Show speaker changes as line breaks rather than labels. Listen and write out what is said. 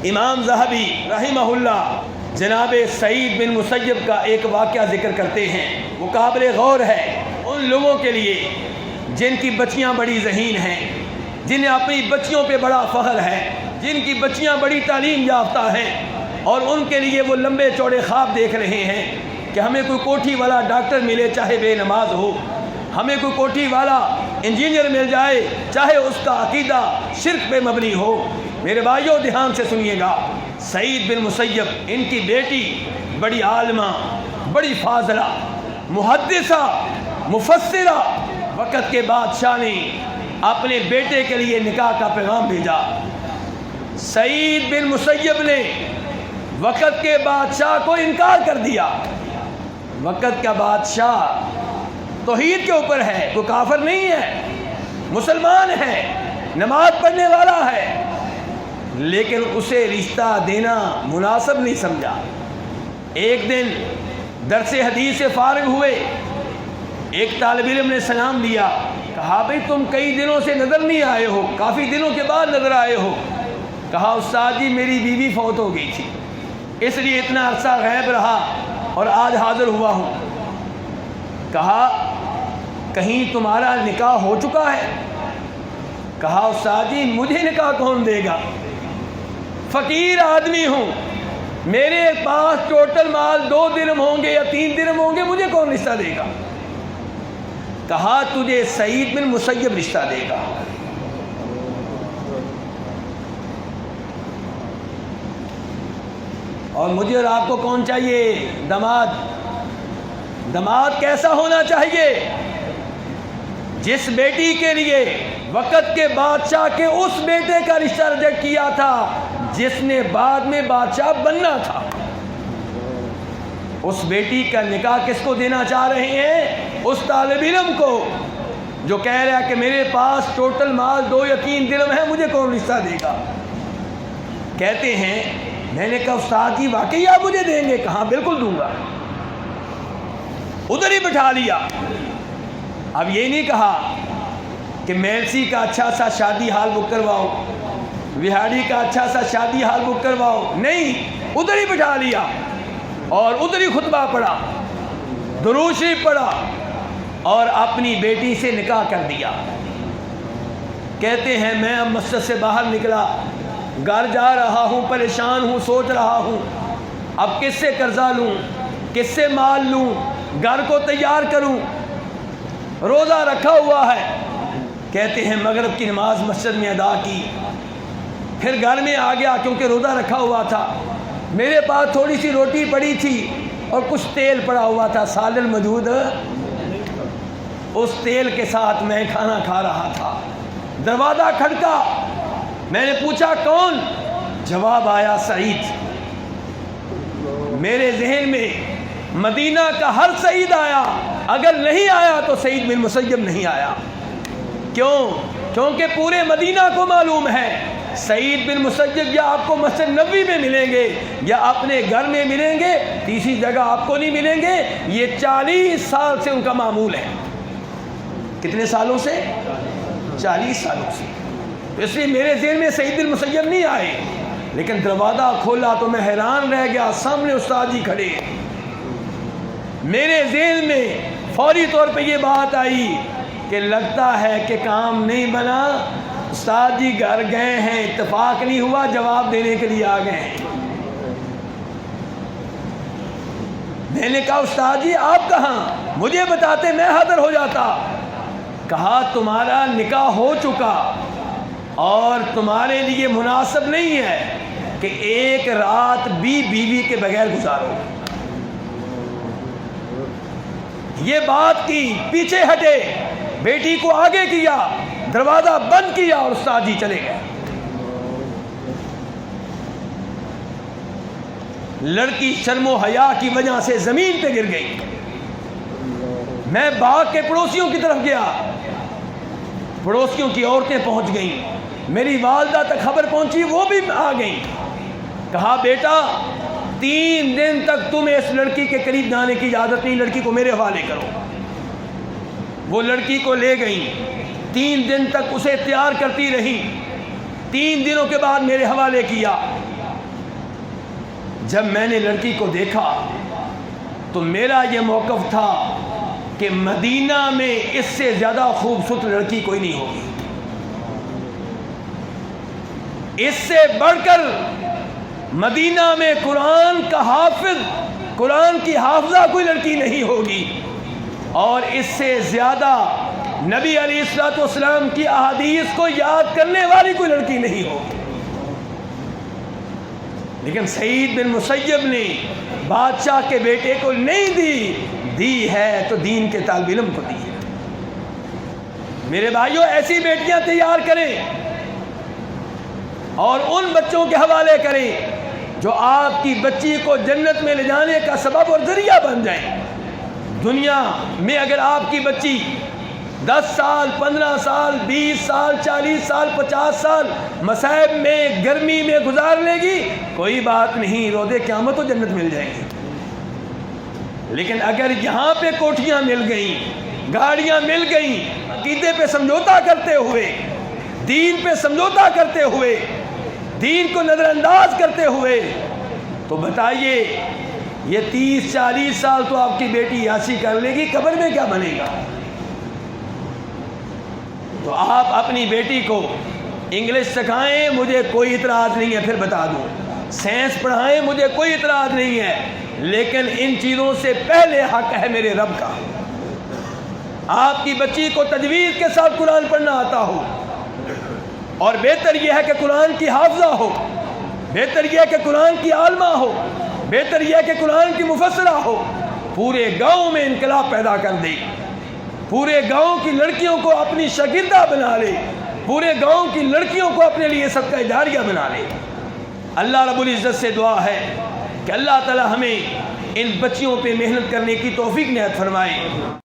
امام ذہبی رحمہ اللہ جناب سعید بن مسیب کا ایک واقعہ ذکر کرتے ہیں، وہ قابل غور ہے ان لوگوں کے لیے جن کی بچیاں بڑی ذہین ہیں، جنہیں اپنی بچیوں پہ بڑا فخر ہے، جن کی بچیاں بڑی تعلیم یافتہ ہیں، اور ان کے لیے وہ لمبے چوڑے خواب دیکھ رہے ہیں کہ ہمیں کوئی کوٹھی والا ڈاکٹر ملے چاہے بے نماز ہو، ہمیں کوئی کوٹھی والا انجینئر مل جائے چاہے اس کا عقیدہ شرک پہ مبنی ہو۔ میرے بھائیوں دھیان سے سنیے گا، سعید بن مسیب ان کی بیٹی بڑی عالمہ، بڑی فاضلہ، محدثہ، مفسرہ، وقت کے بادشاہ نے اپنے بیٹے کے لیے نکاح کا پیغام بھیجا۔ سعید بن مسیب نے وقت کے بادشاہ کو انکار کر دیا۔ وقت کا بادشاہ توحید کے اوپر ہے، کوئی کافر نہیں ہے، مسلمان ہے، نماز پڑھنے والا ہے، لیکن اسے رشتہ دینا مناسب نہیں سمجھا۔ ایک دن درس حدیث سے فارغ ہوئے، ایک طالب علم نے سلام دیا، کہا بھئی تم کئی دنوں سے نظر نہیں آئے ہو، کافی دنوں کے بعد نظر آئے ہو۔ کہا استاد جی میری بیوی فوت ہو گئی تھی، اس لیے اتنا عرصہ غائب رہا اور آج حاضر ہوا ہوں۔ کہا کہیں تمہارا نکاح ہو چکا ہے؟ کہا استاد جی مجھے نکاح کون دے گا، فقیر آدمی ہوں، میرے پاس ٹوٹل مال 2 درہم ہوں گے یا 3 درہم ہوں گے، مجھے کون رشتہ دے گا؟ کہا تجھے سعید بن مسیب رشتہ دے گا۔ اور مجھے اور آپ کو کون چاہیے؟ داماد۔ داماد کیسا ہونا چاہیے؟ جس بیٹی کے لیے وقت کے بادشاہ کے اس بیٹے کا رشتہ ریجیکٹ کیا تھا جس نے بعد میں بادشاہ بننا تھا، اس بیٹی کا نکاح کس کو دینا چاہ رہے ہیں؟ اس طالب علم کو جو کہہ رہا ہے کہ میرے پاس ٹوٹل مال 2 یا 3 درہم ہے، مجھے کون رشتہ دے گا؟ کہتے ہیں میں نے کہا استاد جی واقعی آپ مجھے دیں گے؟ کہاں بالکل دوں گا۔ ادھر ہی بٹھا لیا۔ اب یہ نہیں کہا کہ میلسی کا اچھا سا شادی ہال بک کرواؤ، وہاڑی کا اچھا سا شادی ہال بک کرواؤ، نہیں، ادھر ہی بٹھا لیا اور ادھر ہی خطبہ پڑھا، درود شریف پڑھا اور اپنی بیٹی سے نکاح کر دیا۔ کہتے ہیں میں اب مسجد سے باہر نکلا، گھر جا رہا ہوں، پریشان ہوں، سوچ رہا ہوں اب کس سے قرضہ لوں، کس سے مال لوں، گھر کو تیار کروں، روزہ رکھا ہوا ہے۔ کہتے ہیں مغرب کی نماز مسجد میں ادا کی، پھر گھر میں آ گیا کیونکہ روزہ رکھا ہوا تھا، میرے پاس تھوڑی سی روٹی پڑی تھی اور کچھ تیل پڑا ہوا تھا، سالن موجود، اس تیل کے ساتھ میں کھانا کھا رہا تھا۔ دروازہ کھڑکا، میں نے پوچھا کون؟ جواب آیا سعید۔ میرے ذہن میں مدینہ کا ہر سعید آیا، اگر نہیں آیا تو سعید بن مسیب نہیں آیا۔ کیوں؟ کیونکہ پورے مدینہ کو معلوم ہے سعید بن مسیب یا آپ کو مسجد نبوی میں ملیں گے یا اپنے گھر میں ملیں گے، تیسری جگہ آپ کو نہیں ملیں گے۔ یہ 40 سال سے ان کا معمول ہے۔ کتنے سالوں سے؟ 40 سالوں سے۔ اس لیے میرے ذہن میں سعید بن مسیب نہیں آئے، لیکن دروازہ کھولا تو میں حیران رہ گیا، سامنے استاد جی کھڑے ہیں۔ میرے ذہن میں فوری طور پہ یہ بات آئی کہ لگتا ہے کہ کام نہیں بنا، استاد جی گھر گئے ہیں، اتفاق نہیں ہوا، جواب دینے کے لیے آ گئے ہیں۔ میں نے کہا استاد جی آپ کہاں؟ مجھے بتاتے میں حاضر ہو جاتا۔ کہا تمہارا نکاح ہو چکا اور تمہارے لیے مناسب نہیں ہے کہ ایک رات بھی بیوی کے بغیر گزارو۔ یہ بات کی، پیچھے ہٹے، بیٹی کو آگے کیا، دروازہ بند کیا اور استاد جی چلے گئے۔ لڑکی شرم و حیا کی وجہ سے زمین پہ گر گئی۔ میں باغ کے پڑوسیوں کی طرف گیا، پڑوسیوں کی عورتیں پہنچ گئیں، میری والدہ تک خبر پہنچی، وہ بھی آ گئیں۔ کہا بیٹا 3 دن تک تمہیں اس لڑکی کے قریب جانے کی اجازت نہیں، لڑکی کو میرے حوالے کرو۔ وہ لڑکی کو لے گئیں، 3 دن تک اسے تیار کرتی رہی، 3 دنوں کے بعد میرے حوالے کیا۔ جب میں نے لڑکی کو دیکھا تو میرا یہ موقف تھا کہ مدینہ میں اس سے زیادہ خوبصورت لڑکی کوئی نہیں ہوگی، اس سے بڑھ کر مدینہ میں قرآن کا حافظ، قرآن کی حافظہ کوئی لڑکی نہیں ہوگی، اور اس سے زیادہ نبی علیہ الصلوۃ والسلام کی احادیث کو یاد کرنے والی کوئی لڑکی نہیں ہوگی۔ لیکن سعید بن مسیب نے بادشاہ کے بیٹے کو نہیں دی ہے تو دین کے طالب علم کو دی ہے۔ میرے بھائیوں، ایسی بیٹیاں تیار کریں اور ان بچوں کے حوالے کریں جو آپ کی بچی کو جنت میں لے جانے کا سبب اور ذریعہ بن جائیں۔ دنیا میں اگر آپ کی بچی 10 سال، 15 سال، 20 سال، 40 سال، 50 سال مصائب میں، گرمی میں گزار لے گی، کوئی بات نہیں، روز قیامت تو جنت مل جائے گی۔ لیکن اگر یہاں پہ کوٹھیاں مل گئیں، گاڑیاں مل گئیں، عقیدے پہ سمجھوتا کرتے ہوئے، دین پہ سمجھوتا کرتے ہوئے، دین کو نظر انداز کرتے ہوئے، تو بتائیے یہ 30-40 سال تو آپ کی بیٹی یاسی کر لے گی، قبر میں کیا بنے گا؟ تو آپ اپنی بیٹی کو انگلش سکھائیں، مجھے کوئی اعتراض نہیں ہے، پھر بتا دوں، سائنس پڑھائیں، مجھے کوئی اعتراض نہیں ہے، لیکن ان چیزوں سے پہلے حق ہے میرے رب کا۔ آپ کی بچی کو تجوید کے ساتھ قرآن پڑھنا آتا ہو، اور بہتر یہ ہے کہ قرآن کی حافظہ ہو، بہتر یہ ہے کہ قرآن کی عالمہ ہو، بہتر یہ ہے کہ قرآن کی مفسرہ ہو، پورے گاؤں میں انقلاب پیدا کر دے، پورے گاؤں کی لڑکیوں کو اپنی شاگردہ بنا لے، پورے گاؤں کی لڑکیوں کو اپنے لیے صدقہ جاریہ بنا لے۔ اللہ رب العزت سے دعا ہے کہ اللہ تعالی ہمیں ان بچیوں پہ محنت کرنے کی توفیق عنایت فرمائے۔